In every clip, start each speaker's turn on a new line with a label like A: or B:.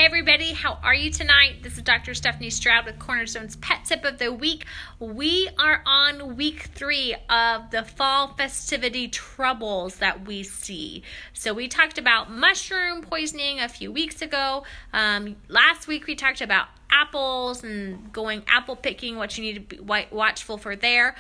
A: Hey everybody, how are you tonight? This is Dr. Stephanie Stroud with Cornerstone's Pet Tip of the Week. We are on week 3 of the fall festivity troubles that we see. So we talked about mushroom poisoning a few weeks ago. Last week we talked about apples and going apple picking, what you need to be watchful for there.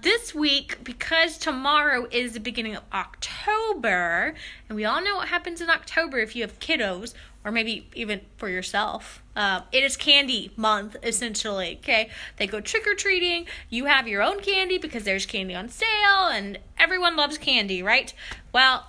A: This week, because tomorrow is the beginning of October, and we all know what happens in October if you have kiddos, or maybe even for yourself. It is candy month, essentially, okay? They go trick-or-treating. You have your own candy because there's candy on sale, and everyone loves candy, right? Well,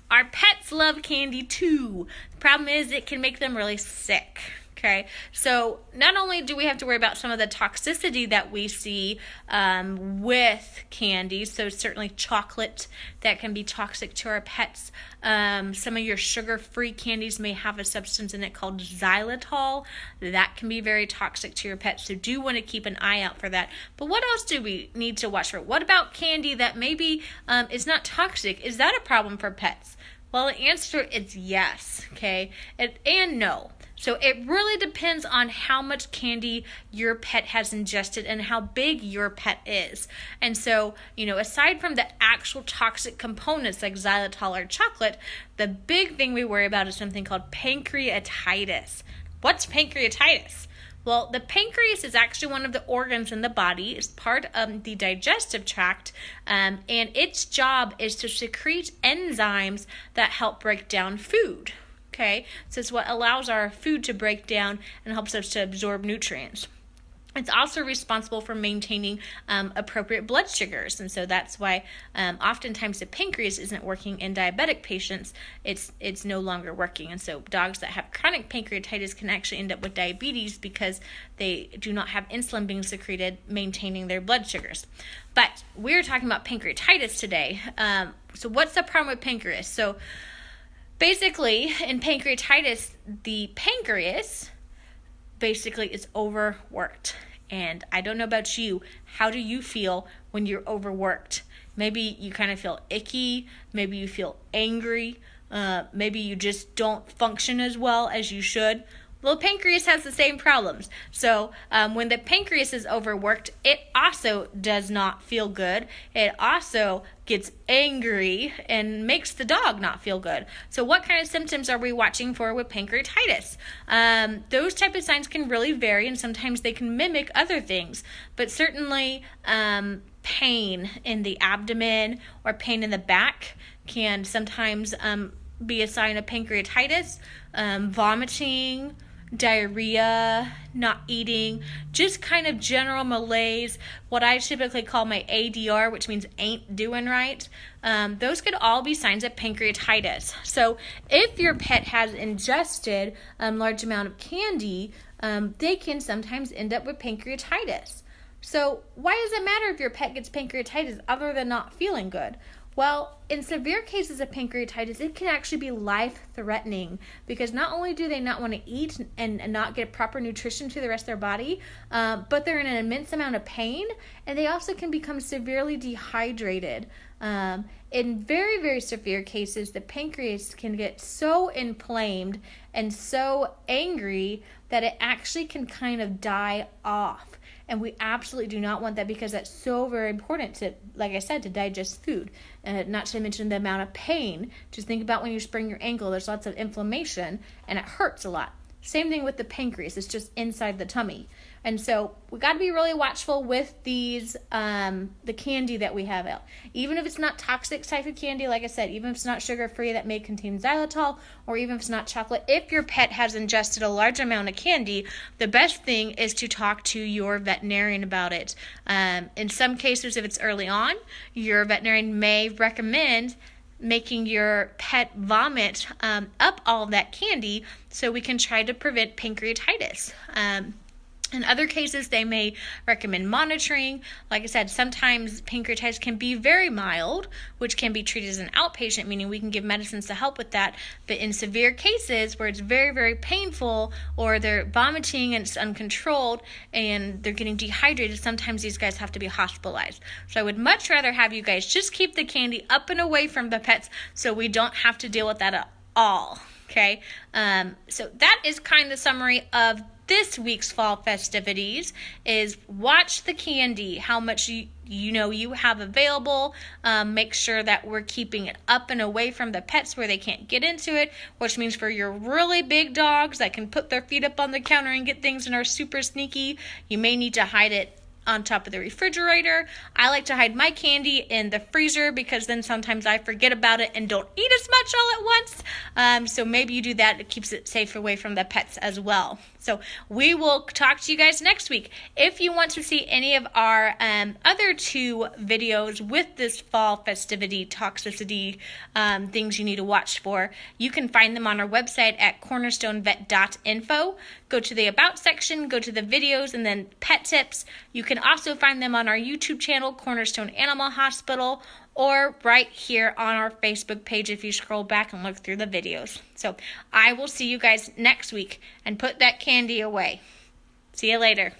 A: our pets love candy too. The problem is it can make them really sick. Okay, so not only do we have to worry about some of the toxicity that we see with candy, so certainly chocolate that can be toxic to our pets. Some of your sugar-free candies may have a substance in it called xylitol. That can be very toxic to your pets, so do want to keep an eye out for that. But what else do we need to watch for? What about candy that maybe is not toxic? Is that a problem for pets? Well, the answer is yes, okay, and no. So it really depends on how much candy your pet has ingested and how big your pet is. And so, aside from the actual toxic components like xylitol or chocolate, the big thing we worry about is something called pancreatitis. What's pancreatitis? Well, the pancreas is actually one of the organs in the body. It's part of the digestive tract, and its job is to secrete enzymes that help break down food. Okay, so it's what allows our food to break down and helps us to absorb nutrients. It's also responsible for maintaining appropriate blood sugars, and so that's why oftentimes the pancreas isn't working in diabetic patients. It's no longer working, and so dogs that have chronic pancreatitis can actually end up with diabetes because they do not have insulin being secreted, maintaining their blood sugars. But we're talking about pancreatitis today. So what's the problem with pancreas? So basically, in pancreatitis, the pancreas basically is overworked. And I don't know about you, how do you feel when you're overworked? Maybe you kind of feel icky, maybe you feel angry, maybe you just don't function as well as you should. Well, the pancreas has the same problems. So when the pancreas is overworked, it also does not feel good. It also gets angry and makes the dog not feel good. So what kind of symptoms are we watching for with pancreatitis? Those type of signs can really vary, and sometimes they can mimic other things. But certainly pain in the abdomen or pain in the back can sometimes be a sign of pancreatitis. Vomiting, diarrhea, not eating, just kind of general malaise, what I typically call my ADR, which means ain't doing right. Those could all be signs of pancreatitis. So if your pet has ingested a large amount of candy, they can sometimes end up with pancreatitis. So why does it matter if your pet gets pancreatitis other than not feeling good? Well, in severe cases of pancreatitis, it can actually be life-threatening because not only do they not want to eat and not get proper nutrition to the rest of their body, but they're in an immense amount of pain, and they also can become severely dehydrated. In very, very severe cases, the pancreas can get so inflamed and so angry that it actually can kind of die off. And we absolutely do not want that because that's so very important to, like I said, to digest food. Not to mention the amount of pain. Just think about when you sprain your ankle, there's lots of inflammation and it hurts a lot. Same thing with the pancreas, it's just inside the tummy. And so we got to be really watchful with these, the candy that we have out. Even if it's not toxic type of candy, like I said, even if it's not sugar-free that may contain xylitol, or even if it's not chocolate, if your pet has ingested a large amount of candy, the best thing is to talk to your veterinarian about it. In some cases, if it's early on, your veterinarian may recommend making your pet vomit up all of that candy so we can try to prevent pancreatitis. In other cases, they may recommend monitoring. Like I said, sometimes pancreatitis can be very mild, which can be treated as an outpatient, meaning we can give medicines to help with that. But in severe cases where it's very, very painful, or they're vomiting and it's uncontrolled and they're getting dehydrated, sometimes these guys have to be hospitalized. So I would much rather have you guys just keep the candy up and away from the pets so we don't have to deal with that at all. Okay, so that is kind of the summary of this week's fall festivities. Is watch the candy, how much you have available. Make sure that we're keeping it up and away from the pets where they can't get into it, which means for your really big dogs that can put their feet up on the counter and get things and are super sneaky, you may need to hide it on top of the refrigerator. I like to hide my candy in the freezer because then sometimes I forget about it and don't eat as much all at once. So maybe you do that. It keeps it safe away from the pets as well. So we will talk to you guys next week. If you want to see any of our other 2 videos with this fall festivity toxicity things you need to watch for, you can find them on our website at cornerstonevet.info. Go to the About section, go to the videos, and then pet tips. You can also find them on our YouTube channel, Cornerstone Animal Hospital, or right here on our Facebook page if you scroll back and look through the videos. So I will see you guys next week, and put that candy away. See you later.